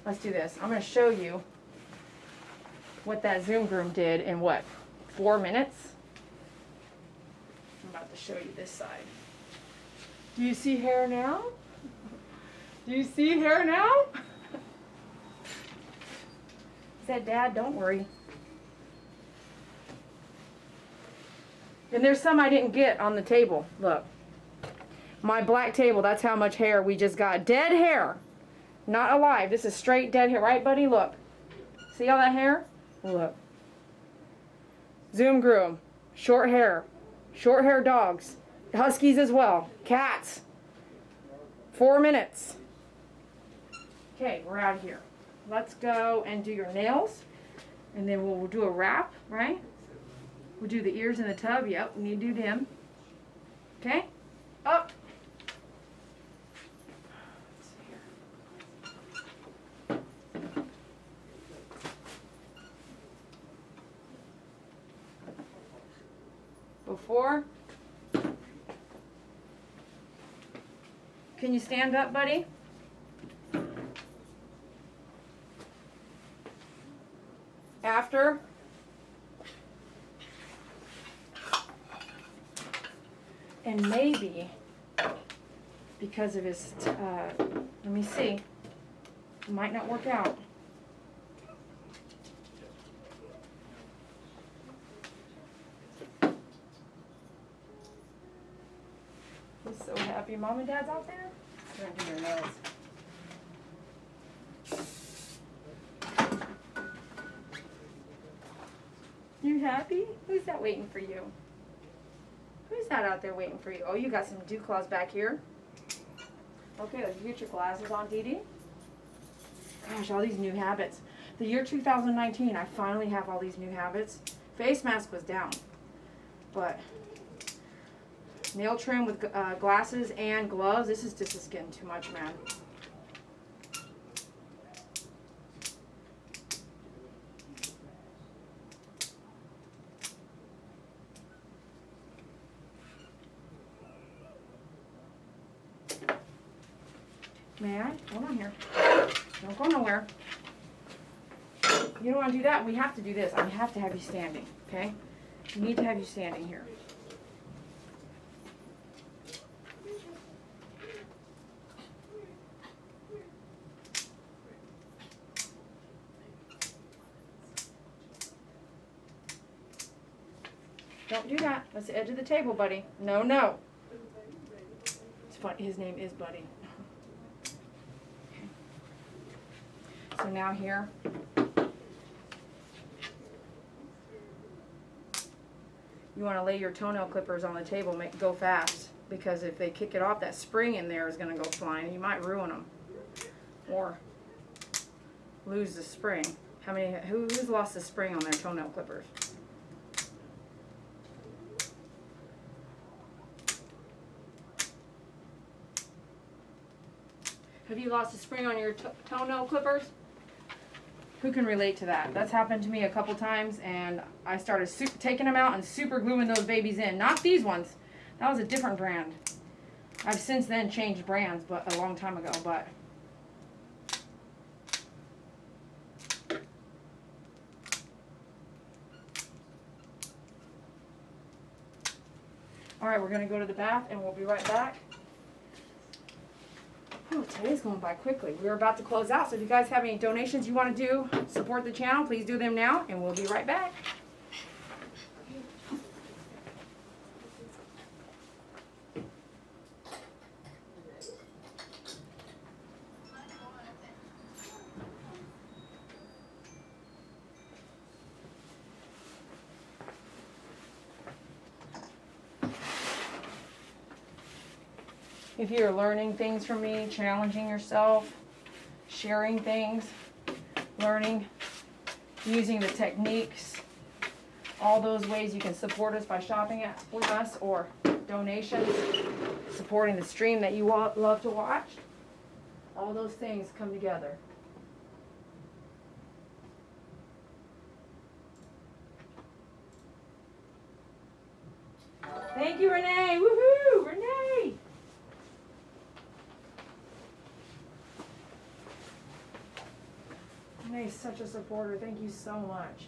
Let's do this. I'm going to show you what that Zoom Groom did in what? 4 minutes? I'm about to show you this side. Do you see hair now? Do you see hair now? Said Dad, don't worry. And there's some I didn't get on the table. Look. My black table, that's how much hair we just got. Dead hair. Not alive. This is straight dead hair. Right, buddy? Look. See all that hair? Look. Zoom Groom. Short hair. Short hair dogs. Huskies as well. Cats. 4 minutes. Okay, we're out of here. Let's go and do your nails. And then we'll do a wrap, right? We'll do the ears in the tub. Yep, we need to do them. Okay? Up. Before. Can you stand up, buddy? After. And maybe because of his, let me see, it might not work out. Up your mom and dad's out there? They're gonna do your nails. You happy? Who's that waiting for you? Who's that out there waiting for you? Oh, you got some dew claws back here. Okay, let's get your glasses on, Dee Dee. Gosh, all these new habits. The year 2019, I finally have all these new habits. Face mask was down, but nail trim with glasses and gloves. This is getting too much, man. May I? Hold on here. Don't go nowhere. You don't want to do that. We have to do this. I have to have you standing, okay? We need to have you standing here. Don't do that. That's the edge of the table, buddy. No, no. It's funny. His name is Buddy. So now here. You want to lay your toenail clippers on the table, go fast, because if they kick it off, that spring in there is going to go flying, and you might ruin them or lose the spring. Who's lost the spring on their toenail clippers? Have you lost the spring on your toenail clippers? Who can relate to that? That's happened to me a couple times, and I started taking them out and super gluing those babies in. Not these ones. That was a different brand. I've since then changed brands, but a long time ago. But all right, we're gonna go to the bath, and we'll be right back. Oh, today's going by quickly. We're about to close out, so if you guys have any donations you want to do, support the channel, please do them now, and we'll be right back. If you're learning things from me, challenging yourself, sharing things, learning, using the techniques, all those ways you can support us by shopping with us or donations, supporting the stream that you love to watch, all those things come together. Thank you, Renee. Woohoo, Renee. Renee's such a supporter. Thank you so much.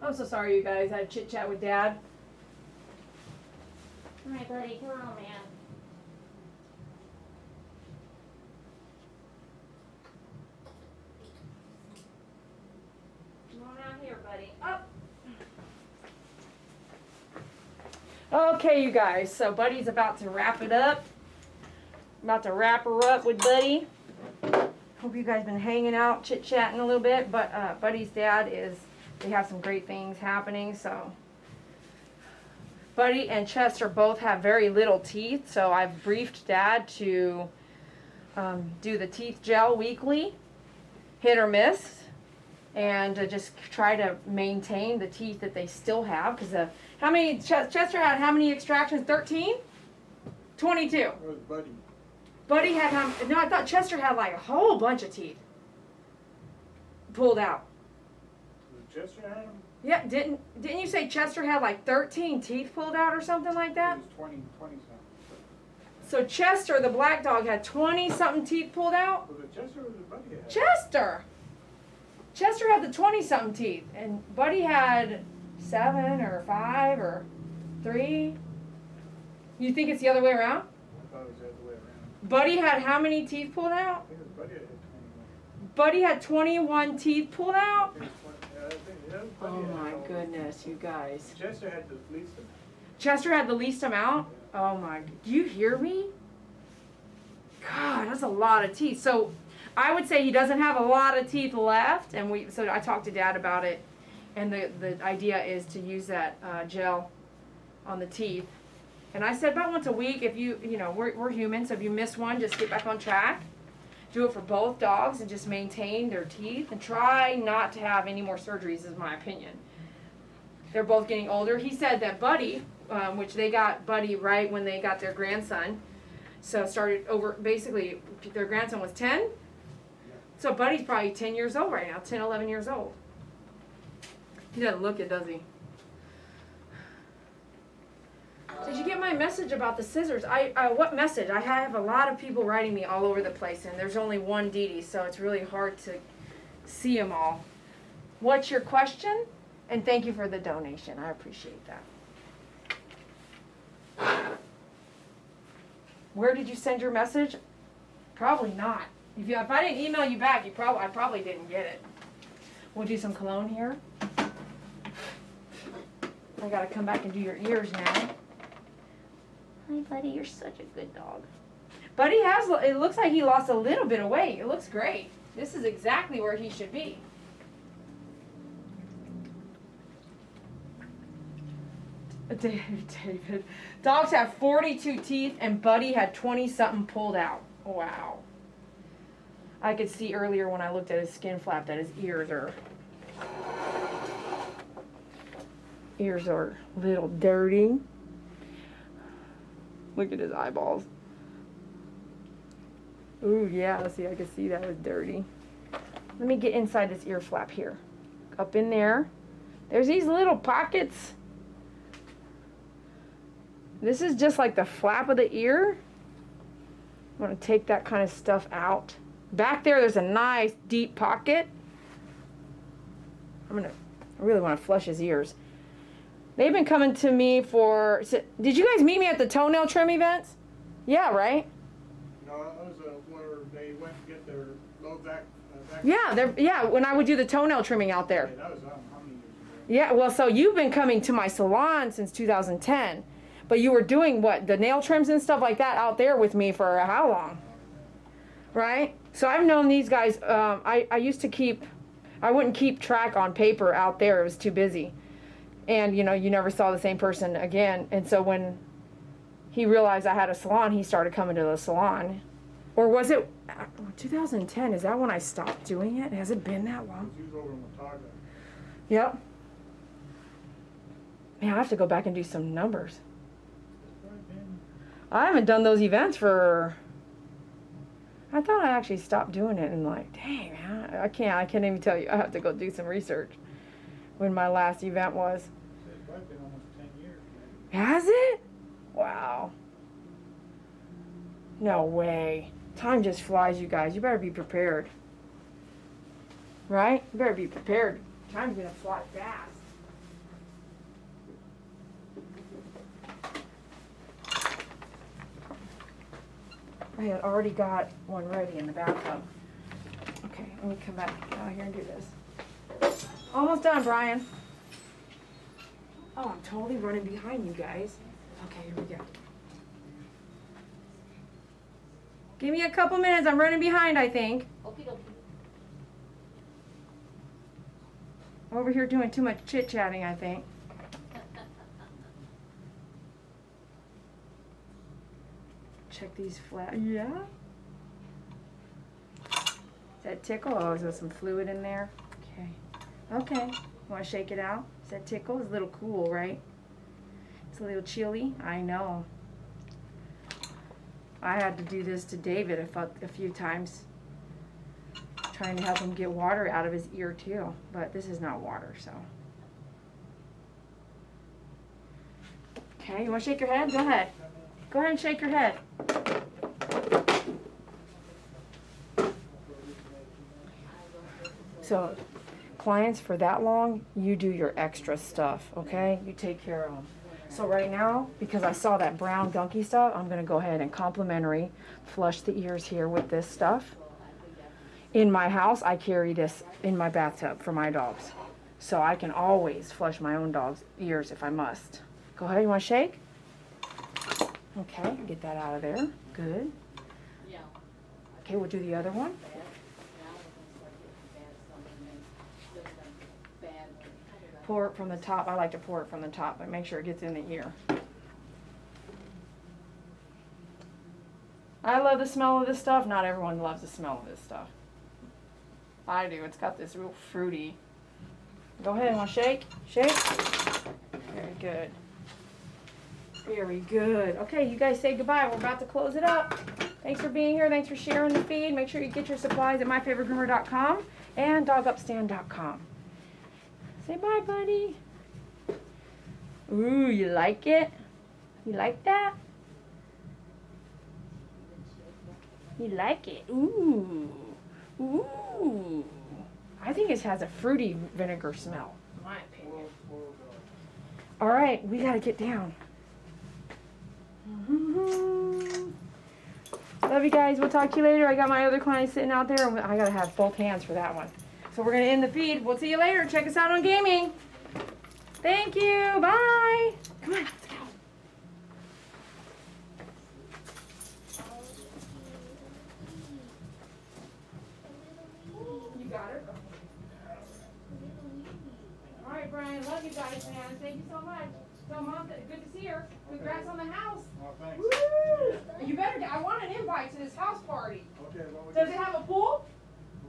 I'm so sorry, you guys. I had a chit chat with Dad. All right, buddy, come on, man. Come on out here, buddy. Up. Okay, you guys. So Buddy's about to wrap it up. About to wrap her up with Buddy. Hope you guys been hanging out, chit chatting a little bit. But Buddy's dad is. They have some great things happening. So Buddy and Chester both have very little teeth. So I've briefed Dad to do the teeth gel weekly, hit or miss, and just try to maintain the teeth that they still have. Because how many Chester had? How many extractions? 13? 22. Where's Buddy? Buddy had no. I thought Chester had like a whole bunch of teeth pulled out. Was Chester had him? Yeah, didn't you say Chester had like 13 teeth pulled out or something like that? It was 20 something. So Chester, the black dog, had 20 something teeth pulled out. Was it Chester or was it Buddy had? Chester. Chester had the 20 something teeth, and Buddy had 7 or 5 or 3. You think it's the other way around? I thought it was the other way around. Buddy had how many teeth pulled I out? think it was Buddy that had 21. Buddy had 21 teeth pulled out. I think it was 20. Yeah, I think yeah, it was Oh Buddy that my had all- goodness, you guys. Chester had the least of them. Chester had the least amount? Oh my, do you hear me? God, that's a lot of teeth. So I would say he doesn't have a lot of teeth left, and so I talked to Dad about it, and the idea is to use that gel on the teeth. And I said about once a week, if you know, we're human, so if you miss one, just get back on track. Do it for both dogs and just maintain their teeth and try not to have any more surgeries, is my opinion. They're both getting older. He said that Buddy, which they got Buddy right when they got their grandson, so started over, basically their grandson was 10. So Buddy's probably 10 years old right now, 10, 11 years old. He doesn't look it, does he? Did you get my message about the scissors? What message? I have a lot of people writing me all over the place, and there's only one Dee Dee, so it's really hard to see them all. What's your question? And thank you for the donation. I appreciate that. Where did you send your message? Probably not. If I didn't email you back, I probably didn't get it. We'll do some cologne here. I gotta come back and do your ears now. Hi, buddy, you're such a good dog. Buddy it looks like he lost a little bit of weight. It looks great. This is exactly where he should be. David. Dogs have 42 teeth and Buddy had 20 something pulled out. Wow. I could see earlier when I looked at his skin flap that his ears are a little dirty. Look at his eyeballs. Ooh, yeah, see, I can see that was dirty. Let me get inside this ear flap here. Up in there. There's these little pockets. This is just like the flap of the ear. I'm going to take that kind of stuff out. Back there's a nice deep pocket. I really want to flush his ears. They've been coming to me for, did you guys meet me at the toenail trim events? Yeah, right? No, that was where they went to get their low back. Yeah, when I would do the toenail trimming out there. Yeah, that was how many years ago? Yeah, well, so you've been coming to my salon since 2010. But you were doing what? The nail trims and stuff like that out there with me for how long? Right? So I've known these guys. I used to I wouldn't keep track on paper out there. It was too busy. And, you never saw the same person again. And so when he realized I had a salon, he started coming to the salon. Or was it 2010? Is that when I stopped doing it? Has it been that long? He was over in Watauga. Yep. Man, I have to go back and do some numbers. I haven't done those events I thought I actually stopped doing it and dang, man, I can't even tell you. I have to go do some research when my last event was. It's probably been almost 10 years. Has it? Wow. No way. Time just flies, you guys. You better be prepared. Right? You better be prepared. Time's gonna fly fast. I had already got one ready in the bathtub. Okay, let me come back out here and do this. Almost done, Brian. Oh, I'm totally running behind you guys. Okay, here we go. Give me a couple minutes. I'm running behind, I think. Okie dokie. Over here doing too much chit-chatting, I think. Check these flat. Yeah? Does that tickle? Oh, is there some fluid in there? Okay. Okay. Want to shake it out? Does that tickle? It's a little cool, right? It's a little chilly. I know. I had to do this to David a few times. Trying to help him get water out of his ear too. But this is not water, so. Okay, you want to shake your head? Go ahead. Go ahead and shake your head. So, clients, for that long, you do your extra stuff, okay? You take care of them. So right now, because I saw that brown gunky stuff, I'm going to go ahead and complimentary flush the ears here with this stuff. In my house, I carry this in my bathtub for my dogs. So I can always flush my own dog's ears if I must. Go ahead, you want to shake? Okay, get that out of there. Good. Okay, we'll do the other one. Pour it from the top. I like to pour it from the top, but make sure it gets in the ear. I love the smell of this stuff. Not everyone loves the smell of this stuff. I do. It's got this real fruity. Go ahead, want to shake? Shake. Very good. Very good. Okay, you guys say goodbye. We're about to close it up. Thanks for being here. Thanks for sharing the feed. Make sure you get your supplies at myfavoritegroomer.com and dogupstand.com. Say bye, buddy. Ooh, you like it? You like that? You like it? Ooh. Ooh. I think it has a fruity vinegar smell, in my opinion. All right, we got to get down. Love you guys. We'll talk to you later. I got my other client sitting out there, and I got to have both hands for that one. So we're going to end the feed. We'll see you later. Check us out on gaming. Thank you. Bye. Come on, let's go. You got her? All right, Brian. Love you guys, man. Thank you so much. So, Mom, good to see her. Congrats on the house. Oh, thanks. Woo! You better get, I want an invite to this house party. Okay, well, Does it have a pool?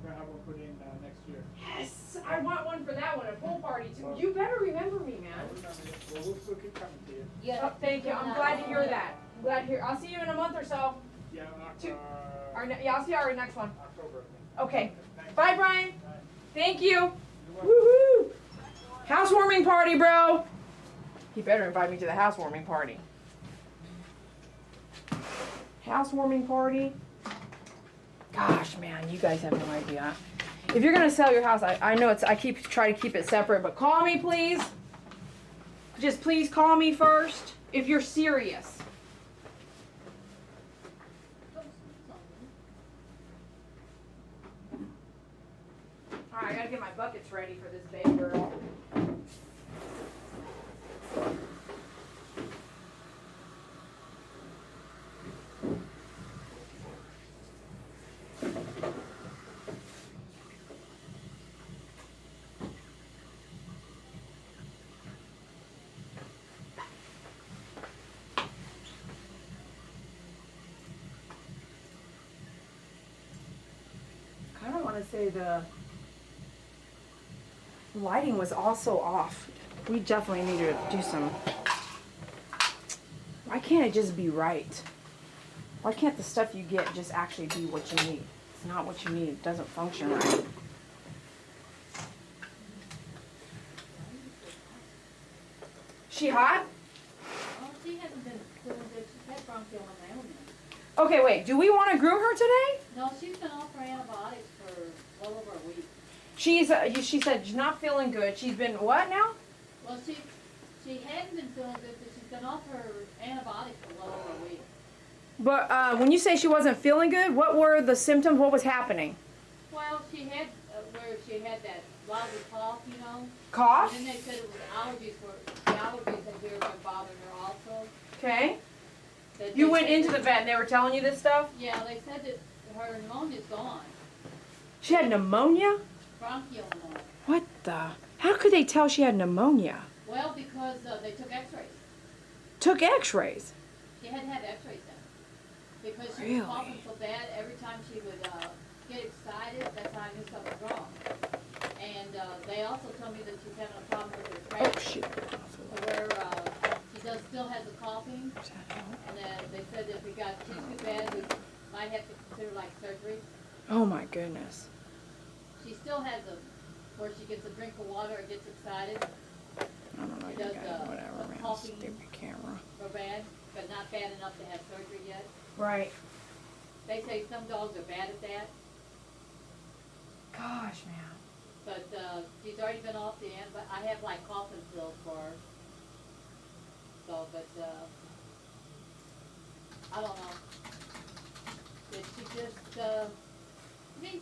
we're gonna have one put in next year. Yes, I want one for that one, a pool party too. You better remember me, man. Well, we'll still keep coming to you. Yeah. Oh, thank you. I'm glad to hear that. I'm glad to hear. I'll see you in a month or so. Yeah, Yeah, I'll see you our next one. October. Okay. Thanks. Bye, Brian. Bye. Thank you. You're welcome. Woohoo! Housewarming party, bro. You better invite me to the housewarming party. Housewarming party. Gosh, man, you guys have no idea. If you're gonna sell your house, I know I try to keep it separate, but call me, please. Just please call me first if you're serious. All right, I gotta get my buckets ready for this baby girl. I don't want to say the lighting was also off. We definitely need to do some. Why can't it just be right? Why can't the stuff you get just actually be what you need? It's not what you need. It doesn't function right. She hot? Oh, she hasn't been feeling good. She's had bronchial pneumonia. Okay, wait. Do we want to groom her today? No, she's been off for antibiotics for well over a week. She said she's not feeling good. She's been what now? Well, she hadn't been feeling good, but she's been off her antibiotics for well over a week. But when you say she wasn't feeling good, what were the symptoms? What was happening? Well, she had where she had that lousy cough, you know. Cough? And then they said it was allergies. The allergies had here been bothering her also. Okay. That You they went said into that- the vet and they were telling you this stuff? Yeah, they said that her pneumonia's gone. She had pneumonia? Bronchial pneumonia. What the? How could they tell she had pneumonia? Well, because they took x-rays. Took x-rays. She had to have x-rays done. Because she Really? was coughing so bad, every time she would get excited, that's how I knew something was wrong. And they also told me that she's having a problem with her Oh, throat, shit. where still has the coughing. And they said that if it got too bad, we might have to consider like surgery. Oh, my goodness. She still has where she gets a drink of water and gets excited, I don't know, She you does, guys, whatever, the man. coughing. Stupid camera. or bad, but not bad enough to have surgery yet. Right. They say some dogs are bad at that, Gosh, man. but she's already been off the end, but I have like coughing pills for her. So, but I don't know. Did she just, I mean,